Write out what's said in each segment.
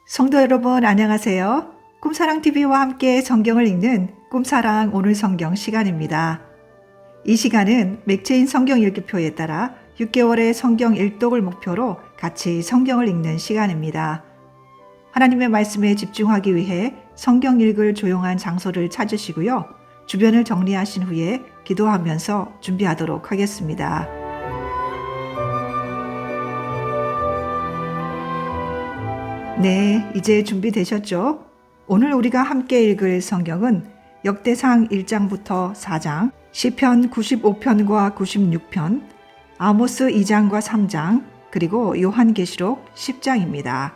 성도 여러분 안녕하세요. 꿈사랑TV와 함께 성경을 읽는 꿈사랑 오늘 성경 시간입니다. 이 시간은 맥체인 성경 읽기표에 따라 6개월의 성경 일독을 목표로 같이 성경을 읽는 시간입니다. 하나님의 말씀에 집중하기 위해 성경 읽을 조용한 장소를 찾으시고요. 주변을 정리하신 후에 기도하면서 준비하도록 하겠습니다. 네, 이제 준비되셨죠? 오늘 우리가 함께 읽을 성경은 역대상 1장부터 4장, 시편 95편과 96편, 아모스 2장과 3장, 그리고 요한계시록 10장입니다.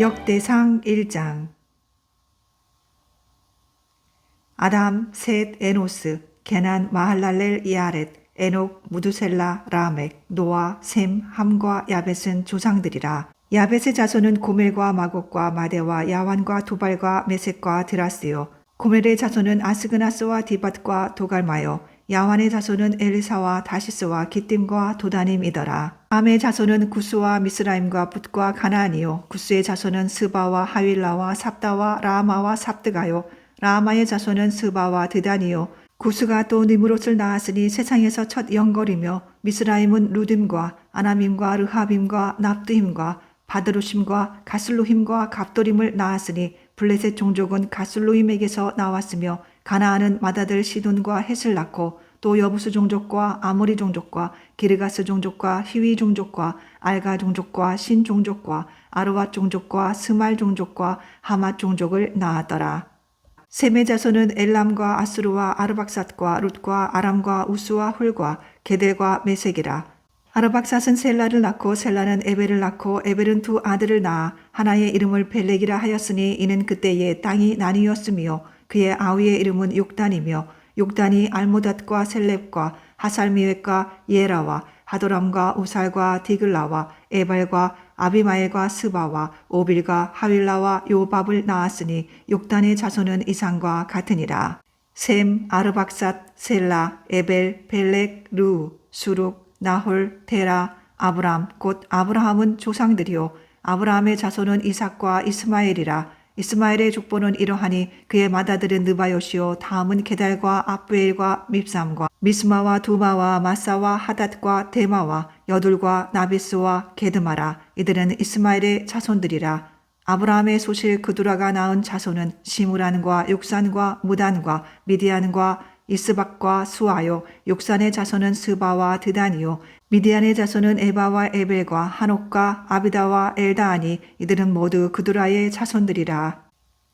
역대상 1장. 아담, 셋, 에노스, 게난, 마할랄렐, 야렛, 에녹, 무두셀라, 라멕, 노아, 셈, 함과 야벳은 조상들이라. 야벳의 자손은 고멜과 마곡과 마대와 야완과 두발과 메섹과 드라스요. 고멜의 자손은 아스그나스와 디밧과 도갈마요. 야완의 자손은 엘사와 다시스와 기띔과 도다님이더라. 암의 자손은 구스와 미스라임과 붓과 가나안이요. 구스의 자손은 스바와 하윌라와 삽다와 라마와 삽드가요. 라마의 자손은 스바와 드단이요. 구스가 또 니므롯을 낳았으니 세상에서 첫 영걸이며 미스라임은 루딤과 아나밈과 르하빔과 납드힘과 바드루심과 가슬루힘과 갑도림을 낳았으니 블레셋 종족은 가슬루임에게서 나왔으며 가나안은 맏아들 시돈과 헷을 낳고 또 여부스 종족과 아모리 종족과 기르가스 종족과 히위 종족과 알가 종족과 신 종족과 아르왓 종족과 스말 종족과 하맛 종족을 낳았더라. 셈의 자손은 엘람과 아스루와 아르박삿과 룻과 아람과 우스와 훌과 게델과 메색이라. 아르박삿은 셀라를 낳고 셀라는 에벨을 낳고 에벨은 두 아들을 낳아 하나의 이름을 벨렉이라 하였으니 이는 그때에 땅이 나뉘었으며 그의 아우의 이름은 욕단이며 욕단이 알모닷과 셀렙과 하살미웻과 예라와 하도람과 우살과 디글라와 에발과 아비마엘과 스바와 오빌과 하윌라와 요밥을 낳았으니 욕단의 자손은 이상과 같으니라. 셈, 아르박삿, 셀라, 에벨, 벨렉, 루, 수룩, 나홀, 테라, 아브람 곧 아브라함은 조상들이요 아브라함의 자손은 이삭과 이스마엘이라. 이스마엘의 족보는 이러하니 그의 맏아들은 느바요시요 다음은 게달과 압부엘과 밉삼과 미스마와 두마와 마사와 하닷과 데마와 여둘과 나비스와 게드마라. 이들은 이스마엘의 자손들이라. 아브라함의 소실 그두라가 낳은 자손은 시므란과 욕산과 무단과 미디안과 이스박과 수아요. 욕산의 자손은 스바와 드단이요 미디안의 자손은 에바와 에벨과 한옥과 아비다와 엘다하니 이들은 모두 그두라의 자손들이라.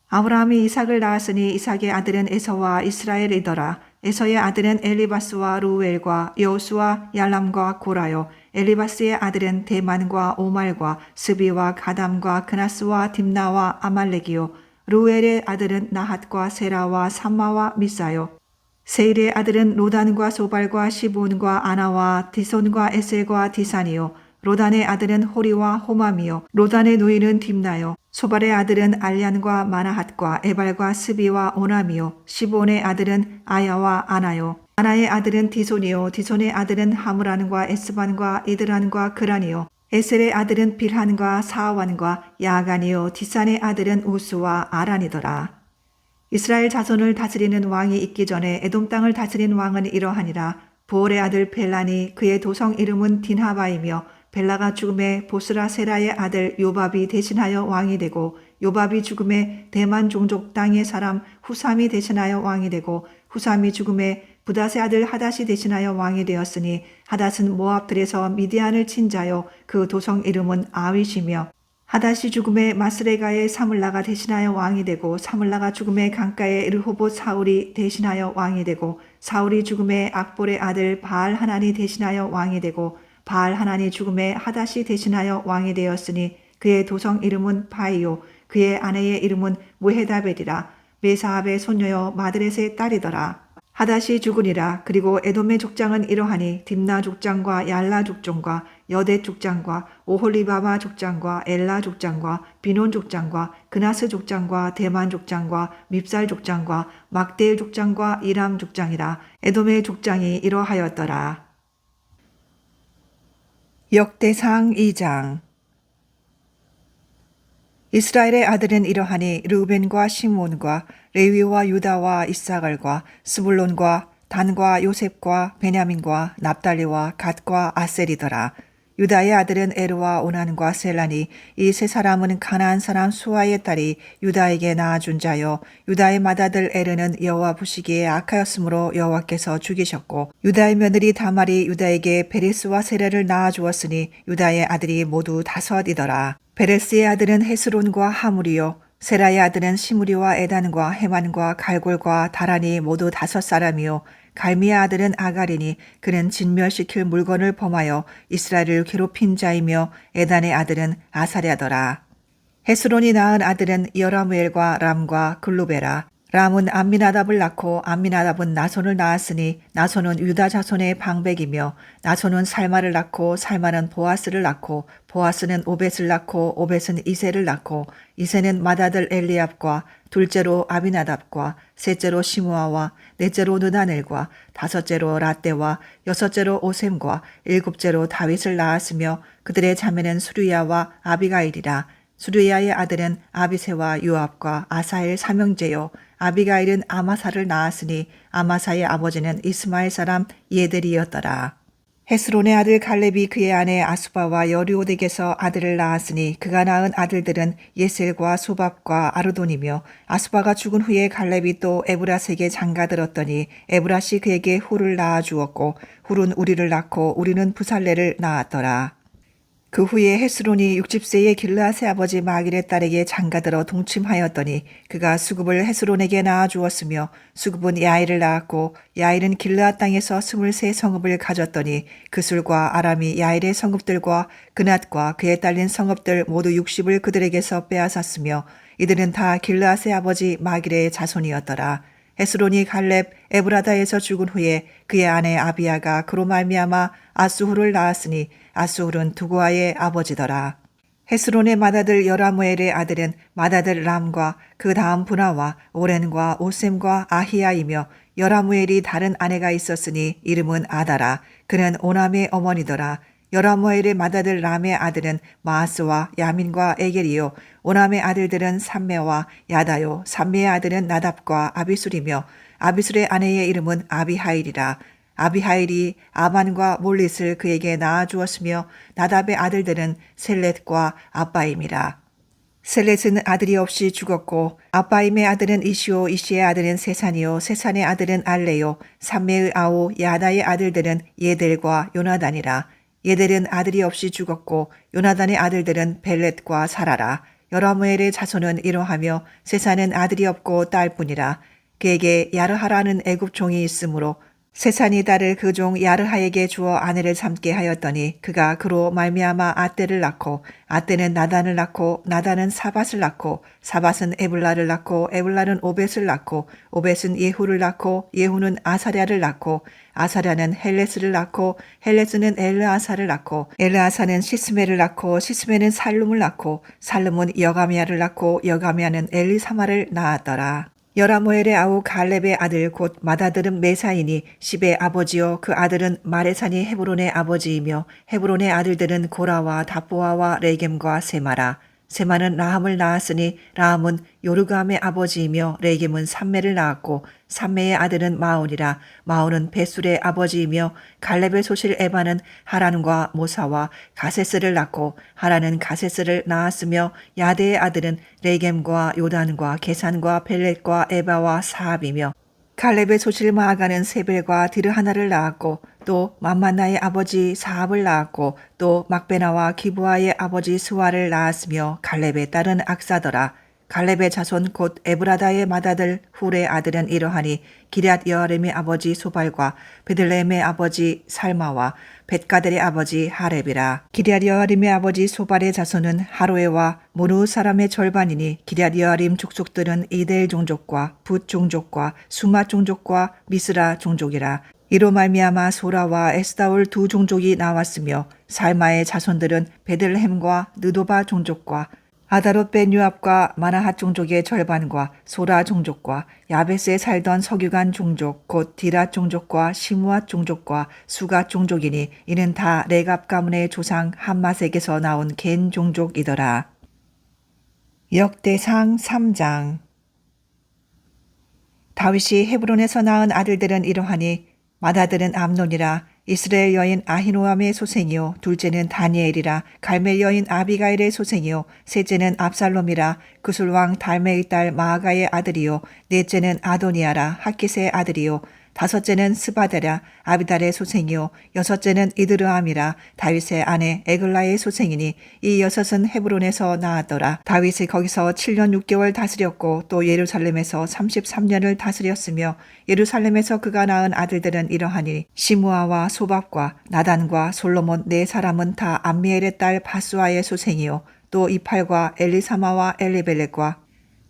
아브라함이 이삭을 낳았으니 이삭의 아들은 에서와 이스라엘이더라. 에서의 아들은 엘리바스와 루엘과 여호수와 얄람과 고라요. 엘리바스의 아들은 대만과 오말과 스비와 가담과 그나스와 딥나와 아말렉이요. 루엘의 아들은 나핫과 세라와 삼마와 미사요. 세일의 아들은 로단과 소발과 시본과 아나와 디손과 에셀과 디산이요. 로단의 아들은 호리와 호맘이요. 로단의 누이는 딥나요. 소발의 아들은 알얀과 마나핫과 에발과 스비와 오남이요. 시본의 아들은 아야와 아나요. 아나의 아들은 디손이요. 디손의 아들은 하므란과 에스반과 이드란과 그란이요. 에셀의 아들은 빌한과 사완과 야간이요. 디산의 아들은 우스와 아란이더라. 이스라엘 자손을 다스리는 왕이 있기 전에 에돔 땅을 다스린 왕은 이러하니라. 보올의 아들 벨란이 그의 도성 이름은 딘하바이며 벨라가 죽음에 보스라 세라의 아들 요밥이 대신하여 왕이 되고 요밥이 죽음에 대만 종족 땅의 사람 후삼이 대신하여 왕이 되고 후삼이 죽음에 부닷의 아들 하닷이 대신하여 왕이 되었으니 하닷은 모압들에서 미디안을 친 자요 그 도성 이름은 아윗이며 하닷이 죽음에 마스레가의 사물라가 대신하여 왕이 되고 사물라가 죽음에 강가의 르호봇 사울이 대신하여 왕이 되고 사울이 죽음에 악볼의 아들 바알 하나니 대신하여 왕이 되고 바알 하나니 죽음에 하닷이 대신하여 왕이 되었으니 그의 도성 이름은 바이요 그의 아내의 이름은 무헤다벨이라. 메사압의 손녀여 마드렛의 딸이더라. 하닷이 죽으니라. 그리고 에돔의 족장은 이러하니 딥나 족장과 얄라 족종과 여대 족장과 오홀리바마 족장과 엘라 족장과 비논 족장과 그나스 족장과 대만 족장과 밉살 족장과 막대일 족장과 이람 족장이라. 에돔의 족장이 이러하였더라. 역대상 2장. 이스라엘의 아들은 이러하니 르우벤과 시몬과 레위와 유다와 이사갈과 스불론과 단과 요셉과 베냐민과 납달리와 갓과 아셀이더라. 유다의 아들은 에르와 오난과 셀라니 이 세 사람은 가나안 사람 수아의 딸이 유다에게 낳아준 자요. 유다의 맏아들 에르는 여호와 보시기에 악하였으므로 여호와께서 죽이셨고 유다의 며느리 다말이 유다에게 베레스와 세레를 낳아주었으니 유다의 아들이 모두 5이더라. 베레스의 아들은 헤스론과 하물이요. 세라의 아들은 시므리와 에단과 헤만과 갈골과 다란이 모두 5사람이요. 갈미의 아들은 아가리니 그는 진멸시킬 물건을 범하여 이스라엘을 괴롭힌 자이며 에단의 아들은 아사랴더라. 헤스론이 낳은 아들은 여라무엘과 람과 글루베라. 람은 암미나답을 낳고 암미나답은 나손을 낳았으니 나손은 유다 자손의 방백이며 나손은 살마를 낳고 살마는 보아스를 낳고 보아스는 오벳을 낳고 오벳은 이세를 낳고 이세는 맏아들 엘리압과 둘째로 아비나답과 셋째로 시므아와 넷째로 느다넬과 다섯째로 라떼와 여섯째로 오셈과 일곱째로 다윗을 낳았으며 그들의 자매는 수르야와 아비가일이라. 수르야의 아들은 아비세와 요압과 아사엘 삼형제요. 아비가일은 아마사를 낳았으니 아마사의 아버지는 이스마엘 사람 예델이었더라. 헤스론의 아들 갈렙이 그의 아내 아수바와 여리오덱에서 아들을 낳았으니 그가 낳은 아들들은 예셀과 소밥과 아르돈이며 아수바가 죽은 후에 갈렙이 또 에브라스에게 장가들었더니 에브라시 그에게 훌을 낳아주었고 훌은 우리를 낳고 우리는 부살레를 낳았더라. 그 후에 헤스론이 60세의 길르앗의 아버지 마길의 딸에게 장가들어 동침하였더니 그가 수굽을 헤스론에게 낳아주었으며 수굽은 야일을 낳았고 야일은 길르앗 땅에서 23성읍을 가졌더니 그술과 아람이 야일의 성읍들과 그낫과 그에 딸린 성읍들 모두 60을 그들에게서 빼앗았으며 이들은 다 길르앗의 아버지 마길의 자손이었더라. 헤스론이 갈렙 에브라다에서 죽은 후에 그의 아내 아비야가 그로 말미암아 아수훌을 낳았으니 아수훌은 두고아의 아버지더라. 헤스론의 맏아들 여라무엘의 아들은 맏아들 람과 그 다음 분하와 오렌과 오셈과 아히야이며 여라무엘이 다른 아내가 있었으니 이름은 아다라. 그는 오남의 어머니더라. 여라무엘의 맏아들 람의 아들은 마아스와 야민과 에겔이요. 오남의 아들들은 삼메와 야다요. 삼메의 아들은 나답과 아비술이며 아비술의 아내의 이름은 아비하일이라. 아비하일이 아반과 몰릿을 그에게 낳아주었으며 나답의 아들들은 셀렛과 아빠임이라. 셀렛은 아들이 없이 죽었고 아빠임의 아들은 이시오 이시의 아들은 세산이요 세산의 아들은 알레요 삼메의 아우 야다의 아들들은 예델과 요나단이라. 예델은 아들이 없이 죽었고 요나단의 아들들은 벨렛과 사라라. 여라무엘의 자손은 이러하며 세산은 아들이 없고 딸뿐이라. 그에게 야르하라는 애굽 종이 있으므로 세산이 딸을 그 종 야르하에게 주어 아내를 삼게 하였더니 그가 그로 말미암아 아떼를 낳고 아떼는 나단을 낳고 나단은 사밧을 낳고 사밧은 에블라를 낳고 에블라는 오벳을 낳고 오벳은 예후를 낳고 예후는 아사랴를 낳고 아사랴는 헬레스를 낳고 헬레스는 엘르아사를 낳고 엘르아사는 시스메를 낳고 시스메는 살룸을 낳고 살룸은 여가미야를 낳고 여가미야는 엘리사마를 낳았더라. 여라무엘의 아우 갈렙의 아들 곧 맏아들은 메사이니 십의 아버지요 그 아들은 마레산이 헤브론의 아버지이며 헤브론의 아들들은 고라와 다보아와 레겜과 세마라. 세마는 라함을 낳았으니 라함은 요르감의 아버지이며 레겜은 삼메를 낳았고 삼메의 아들은 마온이라. 마온은 베술의 아버지이며 갈렙의 소실 에바는 하란과 모사와 가세스를 낳고 하란은 가세스를 낳았으며 야데의 아들은 레겜과 요단과 게산과 벨렛과 에바와 사압이며 갈렙의 소실 마아가는 세벨과 디르하나를 낳았고 또 맘만나의 아버지 사압을 낳았고 또 막베나와 기브아의 아버지 스와를 낳았으며 갈렙의 딸은 악사더라. 갈렙의 자손 곧 에브라다의 맏아들 훌의 아들은 이러하니 기럇 여아림의 아버지 소발과 베들레헴의 아버지 살마와 벳가델의 아버지 하렙이라. 기럇 여아림의 아버지 소발의 자손은 하로에와 모누 사람의 절반이니 기럇 여아림 족속들은 이데엘 종족과 붓 종족과 수마 종족과 미스라 종족이라. 이로 말미암아 소라와 에스다올 두 종족이 나왔으며 살마의 자손들은 베들레헴과 느도바 종족과 아다롯 벤 요압과 마나핫 종족의 절반과 소라 종족과 야베스에 살던 서기관 종족 곧 디랏 종족과 시므앗 종족과 수갓 종족이니 이는 다 레갑 가문의 조상 함마색에서 나온 겐 종족이더라. 역대상 3장. 다윗이 헤브론에서 낳은 아들들은 이러하니 맏아들은 암논이라. 이스라엘 여인 아히노암의 소생이요 둘째는 다니엘이라. 갈멜 여인 아비가일의 소생이요 셋째는 압살롬이라. 구술왕 달메의 딸 마아가의 아들이요 넷째는 아도니아라. 핫깃의 아들이요 다섯째는 스바데라. 아비달의 소생이요 여섯째는 이드르암이라. 다윗의 아내 에글라의 소생이니 이 여섯은 헤브론에서 나았더라. 다윗이 거기서 7년 6개월 다스렸고 또 예루살렘에서 33년을 다스렸으며 예루살렘에서 그가 낳은 아들들은 이러하니 시므아와 소밥과 나단과 솔로몬 네 사람은 다 암미엘의 딸 바수아의 소생이요 또 이팔과 엘리사마와 엘리벨렛과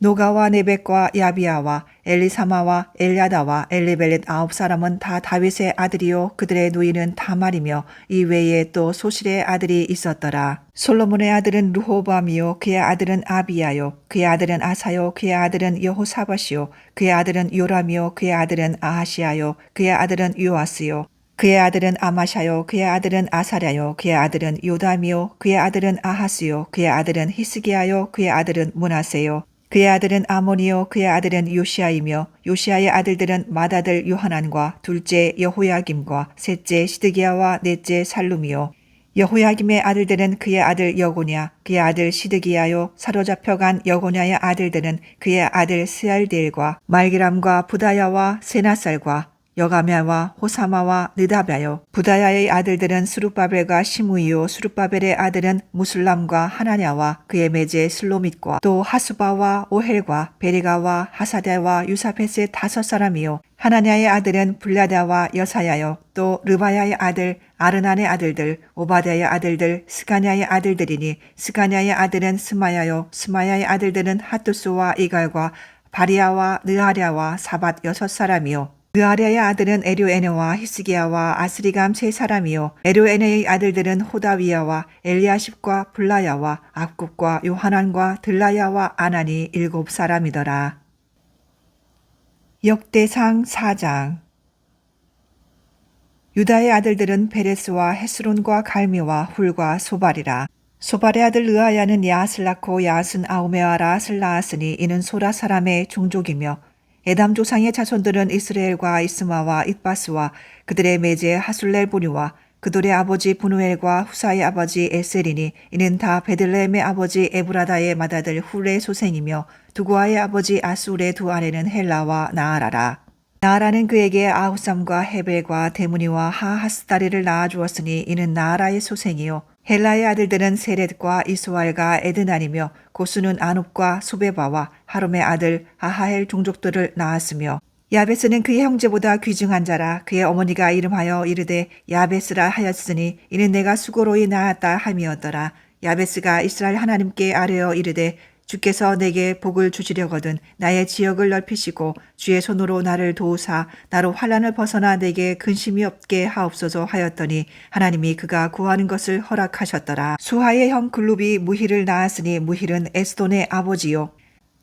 노가와 네벡과 야비아와 엘리사마와 엘야다와 엘리벨렛 9사람은 다 다윗의 아들이요 그들의 누이는 다말이며 이 외에 또 소실의 아들이 있었더라. 솔로몬의 아들은 르호보암이요 그의 아들은 아비야요 그의 아들은 아사요 그의 아들은 여호사밧이요 그의 아들은 요람이요 그의 아들은 아하시야요 그의 아들은 요아스요 그의 아들은 아마샤요 그의 아들은 아사랴요 그의 아들은 요담이요 그의 아들은 아하스요 그의 아들은 히스기야요 그의 아들은 므낫세요 그의 아들은 아몬이요 그의 아들은 요시아이며 요시아의 아들들은 맏아들 요하난과 둘째 여호야김과 셋째 시드기야와 넷째 살룸이요 여호야김의 아들들은 그의 아들 여고냐 그의 아들 시드기야요 사로잡혀간 여고냐의 아들들은 그의 아들 스알디엘과 말기람과 부다야와 세나살과 여가мя와 호사마와 느다랴요 부다야의 아들들은 스룹바벨과 시므이요 스룹바벨의 아들은 무술람과 하나냐와 그의 매제 슬로밋과 또 하수바와 오헬과 베리가와 하사대와 유사벳의 5사람이요 하나냐의 아들은 블라다와 여사야요 또 르바야의 아들 아르난의 아들들 오바댜의 아들들 스가냐의 아들들이니 스가냐의 아들은 스마야요 스마야의 아들들은 하투스와 이갈과 바리아와 느하랴와 사밧 6사람이요 느하랴의 아들은 에료에네와 히스기야와 아스리감 3사람이요 에료에네의 아들들은 호다위야와 엘리아십과 블라야와 압굽과 요하난과 들라야와 아난이 7사람이더라. 역대상 4장. 유다의 아들들은 베레스와 헤스론과 갈미와 훌과 소발이라. 소발의 아들 느아야는 야앗을 낳고 야앗은 아우메아라 아슬 낳았으니 이는 소라 사람의 종족이며 에담 조상의 자손들은 이스라엘과 이스마와 잇바스와 그들의 매제 하술렐 부니와 그들의 아버지 부누엘과 후사의 아버지 에셀이니 이는 다 베들레헴의 아버지 에브라다의 맏아들 훌의 소생이며 두고아의 아버지 아술의 두 아내는 헬라와 나아라라. 나아라는 그에게 아후삼과 헤벨과 데무니와 하하스다리를 낳아주었으니 이는 나아라의 소생이요 헬라의 아들들은 세렛과 이스왈과 에드난이며 고수는 아눕과 소베바와 하롬의 아들 아하헬 종족들을 낳았으며 야베스는 그의 형제보다 귀중한 자라. 그의 어머니가 이름하여 이르되 야베스라 하였으니 이는 내가 수고로이 낳았다 함이었더라. 야베스가 이스라엘 하나님께 아뢰어 이르되 주께서 내게 복을 주시려거든 나의 지역을 넓히시고 주의 손으로 나를 도우사 나로 환난을 벗어나 내게 근심이 없게 하옵소서 하였더니 하나님이 그가 구하는 것을 허락하셨더라. 수하의 형 글룹이 무힐을 낳았으니 무힐은 에스돈의 아버지요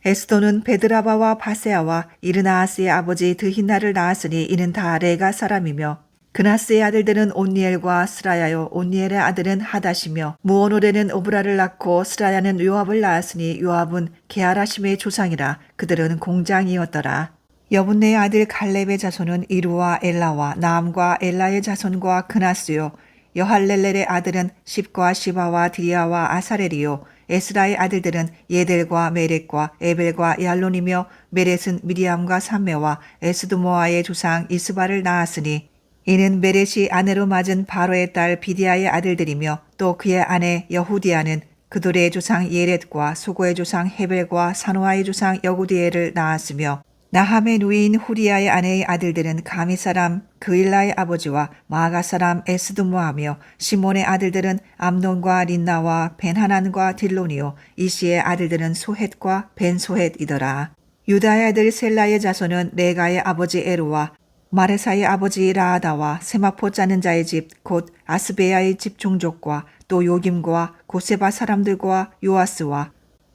에스돈은 베드라바와 바세아와 이르나아스의 아버지 드힌나를 낳았으니 이는 다 레가 사람이며 그나스의 아들들은 온니엘과 스라야요 온니엘의 아들은 하닷이며 무오노레는 오브라를 낳고 스라야는 요압을 낳았으니 요압은 게하라심의 조상이라. 그들은 공장이었더라. 여분네의 아들 갈렙의 자손은 이루와 엘라와 나암과 엘라의 자손과 그나스요 여할렐렐의 아들은 십과 시바와 드리아와 아사렐이요 에스라의 아들들은 예델과 메렉과 에벨과 얄론이며 메렛은 미리암과 삼메와 에스드모아의 조상 이스바를 낳았으니 이는 메렛이 아내로 맞은 바로의 딸 비디아의 아들들이며 또 그의 아내 여후디아는 그돌의 조상 예렛과 소고의 조상 헤벨과 사노아의 조상 여구디엘을 낳았으며 나함의 누이인 후리아의 아내의 아들들은 가미 사람 그일라의 아버지와 마아가 사람 에스드모아며 시몬의 아들들은 암논과 린나와 벤하난과 딜론이요 이시의 아들들은 소헷과 벤소헷이더라. 유다의 아들 셀라의 자손은 레가의 아버지 에로와 마레사의 아버지 라아다와 세마포 짜는 자의 집 곧 아스베야의 집 종족과 또 요김과 고세바 사람들과 요아스와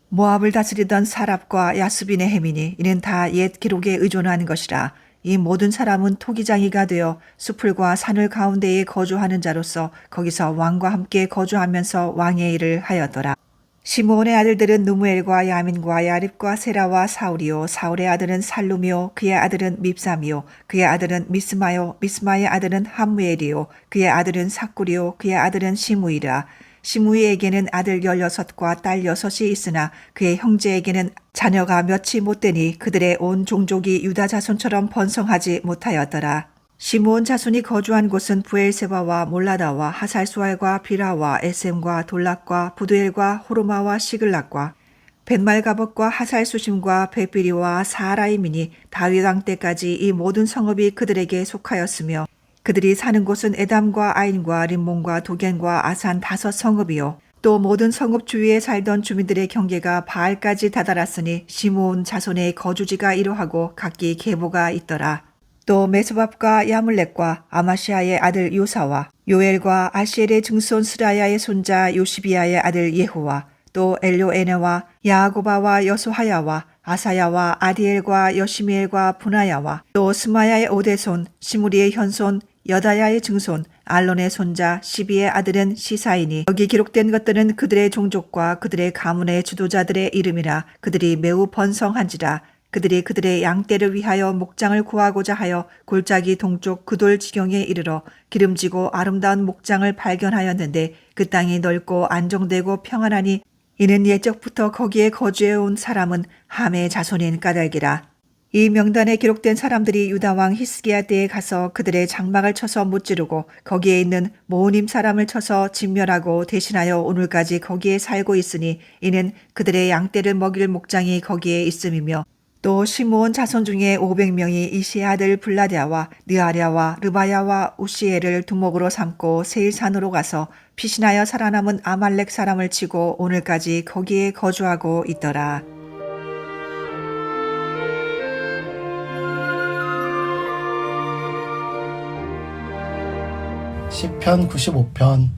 모압을 다스리던 사랍과 야수빈의 해민이 이는 다 옛 기록에 의존한 것이라. 이 모든 사람은 토기장이가 되어 수풀과 산을 가운데에 거주하는 자로서 거기서 왕과 함께 거주하면서 왕의 일을 하였더라. 시므온의 아들들은 누무엘과 야민과 야립과 세라와 사울이요 사울의 아들은 살룸이요 그의 아들은 밉삼이요 그의 아들은 미스마요 미스마의 아들은 함무엘이요 그의 아들은 삭구리요 그의 아들은 시므이라. 시므이에게는 아들 16과 딸 6이 있으나 그의 형제에게는 자녀가 몇이 못되니 그들의 온 종족이 유다 자손처럼 번성하지 못하였더라. 시므온 자손이 거주한 곳은 부엘세바와 몰라다와 하살수알과 비라와 에셈과 돌락과 부두엘과 호르마와 시글락과 벳말가봇과 하살수심과 베비리와 사라임이니 다윗 왕 때까지 이 모든 성읍이 그들에게 속하였으며 그들이 사는 곳은 에담과 아인과 림몬과 도겐과 아산 5성읍이요 또 모든 성읍 주위에 살던 주민들의 경계가 바알까지 다다랐으니 시므온 자손의 거주지가 이러하고 각기 계보가 있더라. 또 메소밥과 야물렉과 아마시아의 아들 요사와 요엘과 아시엘의 증손 스라야의 손자 요시비야의 아들 예후와 또 엘료에네와 야고바와 여소하야와 아사야와 아디엘과 여시미엘과 분하야와 또 스마야의 오대손 시무리의 현손 여다야의 증손 알론의 손자 시비의 아들은 시사이니 여기 기록된 것들은 그들의 종족과 그들의 가문의 주도자들의 이름이라. 그들이 매우 번성한지라. 그들이 그들의 양떼를 위하여 목장을 구하고자 하여 골짜기 동쪽 그돌 지경에 이르러 기름지고 아름다운 목장을 발견하였는데 그 땅이 넓고 안정되고 평안하니 이는 옛적부터 거기에 거주해온 사람은 함의 자손인 까닭이라. 이 명단에 기록된 사람들이 유다왕 히스기야 때에 가서 그들의 장막을 쳐서 무찌르고 거기에 있는 모우님 사람을 쳐서 진멸하고 대신하여 오늘까지 거기에 살고 있으니 이는 그들의 양떼를 먹일 목장이 거기에 있음이며 또 시므온 자손 중에 500명이 이시의 아들 블라랴와 느아랴와 르바야와 우시엘을 두목으로 삼고 세일산으로 가서 피신하여 살아남은 아말렉 사람을 치고 오늘까지 거기에 거주하고 있더라. 시편 95편.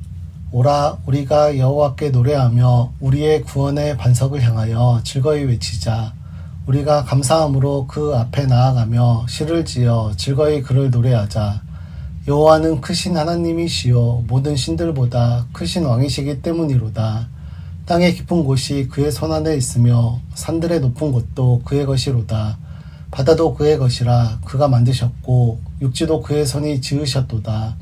오라 우리가 여호와께 노래하며 우리의 구원의 반석을 향하여 즐거이 외치자. 우리가 감사함으로 그 앞에 나아가며 시를 지어 즐거이 그를 노래하자. 여호와는 크신 하나님이시요 모든 신들보다 크신 왕이시기 때문이로다. 땅의 깊은 곳이 그의 손안에 있으며 산들의 높은 곳도 그의 것이로다. 바다도 그의 것이라. 그가 만드셨고 육지도 그의 손이 지으셨도다.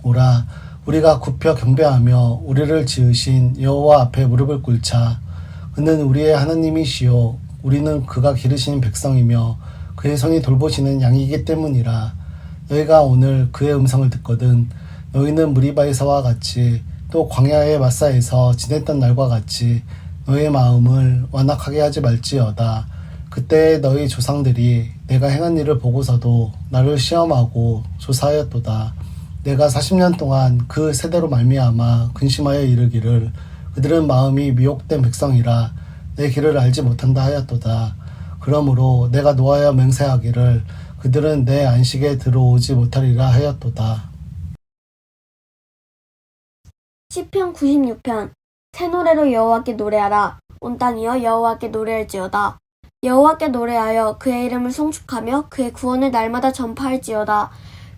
오라 우리가 굽혀 경배하며 우리를 지으신 여호와 앞에 무릎을 꿇자. 그는 우리의 하나님이시요 우리는 그가 기르신 백성이며 그의 손이 돌보시는 양이기 때문이라. 너희가 오늘 그의 음성을 듣거든 너희는 무리바에서와 같이 또 광야의 마사에서 지냈던 날과 같이 너의 마음을 완악하게 하지 말지어다. 그때 너희 조상들이 내가 행한 일을 보고서도 나를 시험하고 조사하였도다. 내가 40년 동안 그 세대로 말미암아 근심하여 이르기를 그들은 마음이 미혹된 백성이라 내 길을 알지 못한다 하였도다. 그러므로 내가 노하여 맹세하기를 그들은 내 안식에 들어오지 못하리라 하였도다. 시편 96편. 새 노래로 여호와께 노래하라. 온 땅이여 여호와께 노래할지어다. 여호와께 노래하여 그의 이름을 송축하며 그의 구원을 날마다 전파할지어다.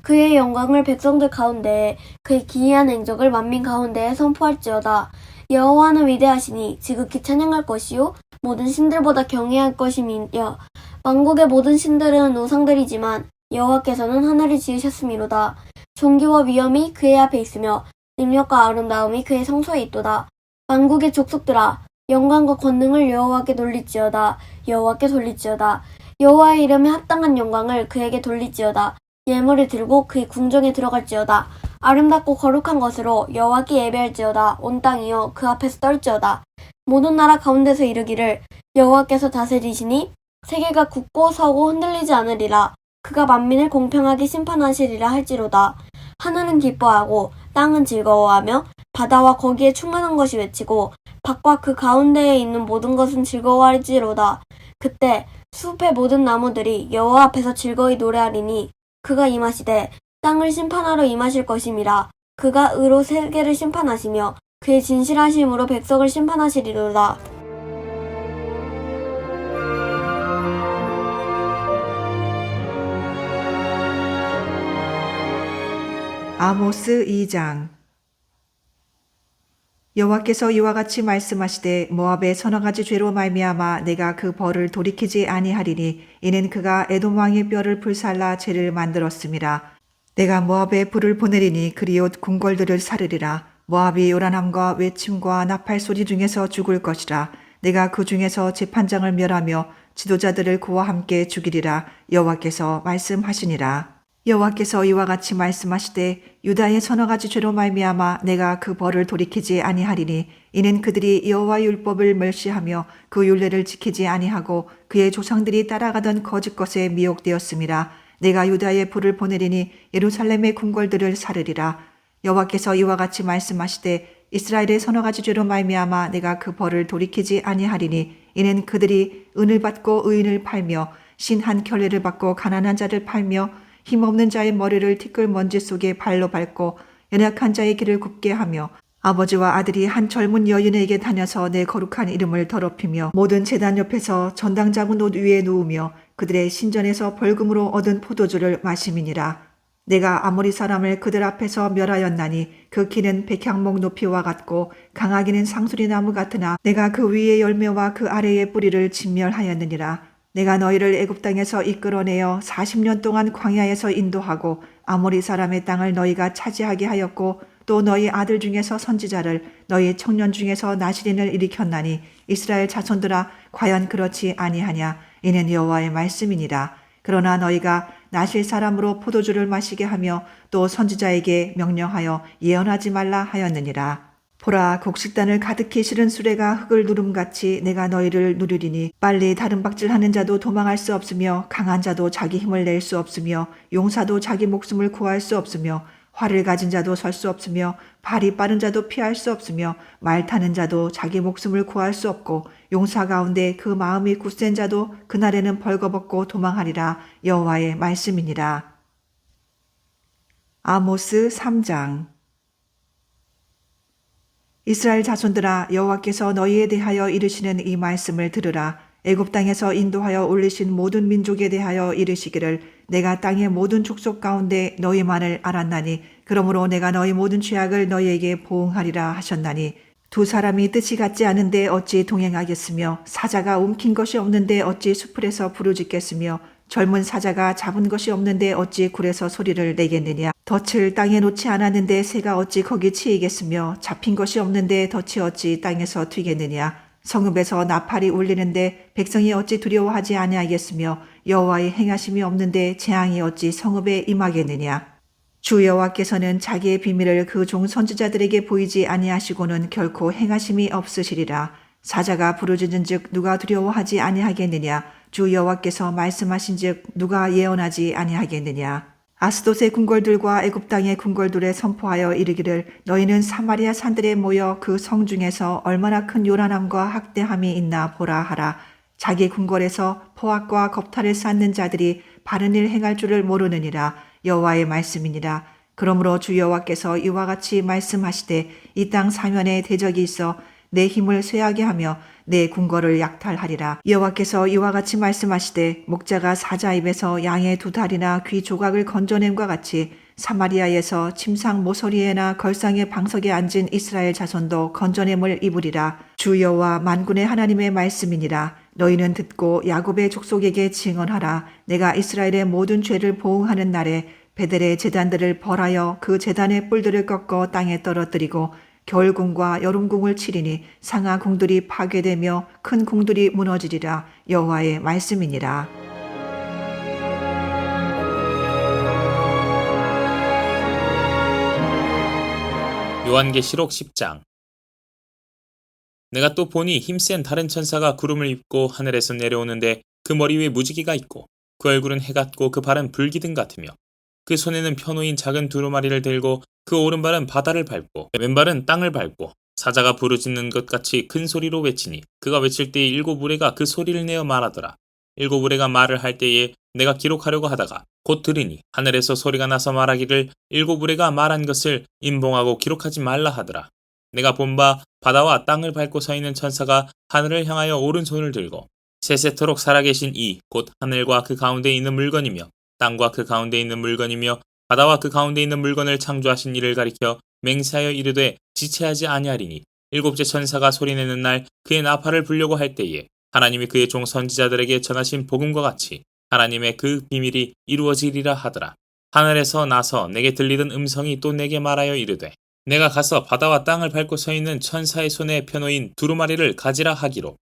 그의 영광을 백성들 가운데에 그의 기이한 행적을 만민 가운데에 선포할지어다. 여호와는 위대하시니 지극히 찬양할 것이요 모든 신들보다 경외할 것이며 만국의 모든 신들은 우상들이지만 여호와께서는 하늘을 지으셨음이로다. 존귀와 위엄이 그의 앞에 있으며 능력과 아름다움이 그의 성소에 있도다. 만국의 족속들아 영광과 권능을 여호와께 돌릴지어다. 여호와께 돌릴지어다. 여호와의 이름에 합당한 영광을 그에게 돌릴지어다. 예물을 들고 그의 궁정에 들어갈지어다. 아름답고 거룩한 것으로 여호와께 예배할지어다. 온 땅이여 그 앞에서 떨지어다. 모든 나라 가운데서 이르기를 여호와께서 다스리시니 세계가 굳고 서고 흔들리지 않으리라. 그가 만민을 공평하게 심판하시리라 할지로다. 하늘은 기뻐하고 땅은 즐거워하며 바다와 거기에 충만한 것이 외치고 밭과 그 가운데에 있는 모든 것은 즐거워할지로다. 그때 숲의 모든 나무들이 여호와 앞에서 즐거이 노래하리니 그가 임하시되 땅을 심판하러 임하실 것임이라. 그가 의로 세계를 심판하시며 그의 진실하심으로 백성을 심판하시리로다. 아모스 2장. 여호와께서 이와 같이 말씀하시되 모압의 서너 가지 죄로 말미암아 내가 그 벌을 돌이키지 아니하리니 이는 그가 에돔 왕의 뼈를 불살라 죄를 만들었음이라. 내가 모압에 불을 보내리니 그리옷 궁궐들을 사르리라. 모압이 요란함과 외침과 나팔 소리 중에서 죽을 것이라. 내가 그 중에서 재판장을 멸하며 지도자들을 그와 함께 죽이리라. 여호와께서 말씀하시니라. 여호와께서 이와 같이 말씀하시되 유다의 서너 가지 죄로 말미암아 내가 그 벌을 돌이키지 아니하리니 이는 그들이 여호와의 율법을 멸시하며 그 율례를 지키지 아니하고 그의 조상들이 따라가던 거짓 것에 미혹되었음이라. 내가 유다의 불을 보내리니 예루살렘의 궁궐들을 사르리라. 여호와께서 이와 같이 말씀하시되 이스라엘의 서너 가지 죄로 말미암아 내가 그 벌을 돌이키지 아니하리니 이는 그들이 은을 받고 의인을 팔며 신 한 켤레를 받고 가난한 자를 팔며 힘없는 자의 머리를 티끌 먼지 속에 발로 밟고 연약한 자의 길을 굽게 하며 아버지와 아들이 한 젊은 여인에게 다녀서 내 거룩한 이름을 더럽히며 모든 제단 옆에서 전당 잡은 옷 위에 누우며 그들의 신전에서 벌금으로 얻은 포도주를 마심이니라. 내가 아모리 사람을 그들 앞에서 멸하였나니 그 키는 백향목 높이와 같고 강하기는 상수리 나무 같으나 내가 그 위의 열매와 그 아래의 뿌리를 진멸하였느니라. 내가 너희를 애굽 땅에서 이끌어내어 40년 동안 광야에서 인도하고 아모리 사람의 땅을 너희가 차지하게 하였고 또 너희 아들 중에서 선지자를 너희 청년 중에서 나시린을 일으켰나니 이스라엘 자손들아 과연 그렇지 아니하냐. 이는 여호와의 말씀이니라. 그러나 너희가 나실 사람으로 포도주를 마시게 하며 또 선지자에게 명령하여 예언하지 말라 하였느니라. 보라, 곡식단을 가득히 실은 수레가 흙을 누름같이 내가 너희를 누르리니 빨리 다름박질하는 자도 도망할 수 없으며 강한 자도 자기 힘을 낼 수 없으며 용사도 자기 목숨을 구할 수 없으며 활을 가진 자도 설 수 없으며 발이 빠른 자도 피할 수 없으며 말 타는 자도 자기 목숨을 구할 수 없고 용사 가운데 그 마음이 굳센 자도 그날에는 벌거벗고 도망하리라. 여호와의 말씀이니라. 아모스 3장. 이스라엘 자손들아 여호와께서 너희에 대하여 이르시는 이 말씀을 들으라. 애굽 땅에서 인도하여 올리신 모든 민족에 대하여 이르시기를 내가 땅의 모든 족속 가운데 너희만을 알았나니 그러므로 내가 너희 모든 죄악을 너희에게 보응하리라 하셨나니 두 사람이 뜻이 같지 않은데 어찌 동행하겠으며 사자가 움킨 것이 없는데 어찌 수풀에서 부르짖겠으며 젊은 사자가 잡은 것이 없는데 어찌 굴에서 소리를 내겠느냐. 덫을 땅에 놓지 않았는데 새가 어찌 거기 치이겠으며 잡힌 것이 없는데 덫이 어찌 땅에서 튀겠느냐. 성읍에서 나팔이 울리는데 백성이 어찌 두려워하지 아니하겠으며 여호와의 행하심이 없는데 재앙이 어찌 성읍에 임하겠느냐. 주 여호와께서는 자기의 비밀을 그 종 선지자들에게 보이지 아니하시고는 결코 행하심이 없으시리라. 사자가 부르짖은즉 누가 두려워하지 아니하겠느냐. 주 여호와께서 말씀하신즉 누가 예언하지 아니하겠느냐. 아스돗의 궁궐들과 애굽 땅의 궁궐들에 선포하여 이르기를 너희는 사마리아 산들에 모여 그 성 중에서 얼마나 큰 요란함과 학대함이 있나 보라 하라. 자기 궁궐에서 포악과 겁탈을 쌓는 자들이 바른 일 행할 줄을 모르느니라. 여호와의 말씀이니라. 그러므로 주 여호와께서 이와 같이 말씀하시되 이 땅 사면에 대적이 있어 내 힘을 쇠하게 하며 내 궁궐을 약탈하리라. 여호와께서 이와 같이 말씀하시되 목자가 사자 입에서 양의 두 다리나 귀 조각을 건져냄과 같이 사마리아에서 침상 모서리에나 걸상의 방석에 앉은 이스라엘 자손도 건져냄을 입으리라. 주 여호와 만군의 하나님의 말씀이니라. 너희는 듣고 야곱의 족속에게 증언하라. 내가 이스라엘의 모든 죄를 보응하는 날에 베델의 제단들을 벌하여 그 제단의 뿔들을 꺾어 땅에 떨어뜨리고 겨울궁과 여름궁을 치리니 상하 궁들이 파괴되며 큰 궁들이 무너지리라. 여호와의 말씀이니라. 요한계시록 10장. 내가 또 보니 힘센 다른 천사가 구름을 입고 하늘에서 내려오는데 그 머리 위에 무지개가 있고 그 얼굴은 해 같고 그 발은 불기둥 같으며 그 손에는 편호인 작은 두루마리를 들고 그 오른발은 바다를 밟고 왼발은 땅을 밟고 사자가 부르짖는 것 같이 큰 소리로 외치니 그가 외칠 때에 일곱 우레가 그 소리를 내어 말하더라. 일곱 우레가 말을 할 때에 내가 기록하려고 하다가 곧 들으니 하늘에서 소리가 나서 말하기를 7우레가 말한 것을 임봉하고 기록하지 말라 하더라. 내가 본 바 바다와 땅을 밟고 서 있는 천사가 하늘을 향하여 오른손을 들고 세세토록 살아계신 이 곧 하늘과 그 가운데 있는 물건이며 땅과 그 가운데 있는 물건이며 바다와 그 가운데 있는 물건을 창조하신 이를 가리켜 맹세하여 이르되 지체하지 아니하리니 7째 천사가 소리내는 날 그의 나팔을 불려고 할 때에 하나님이 그의 종 선지자들에게 전하신 복음과 같이 하나님의 그 비밀이 이루어지리라 하더라. 하늘에서 나서 내게 들리던 음성이 또 내게 말하여 이르되 내가 가서 바다와 땅을 밟고 서 있는 천사의 손에 펴놓인 두루마리를 가지라 하기로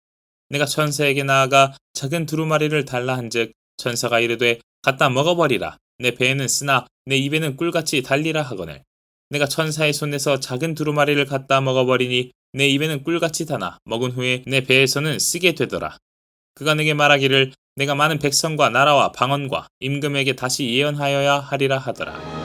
내가 천사에게 나아가 작은 두루마리를 달라 한즉 천사가 이르되 갖다 먹어버리라. 내 배에는 쓰나 내 입에는 꿀같이 달리라 하거늘 내가 천사의 손에서 작은 두루마리를 갖다 먹어버리니 내 입에는 꿀같이 다나 먹은 후에 내 배에서는 쓰게 되더라. 그가 내게 말하기를 내가 많은 백성과 나라와 방언과 임금에게 다시 예언하여야 하리라 하더라.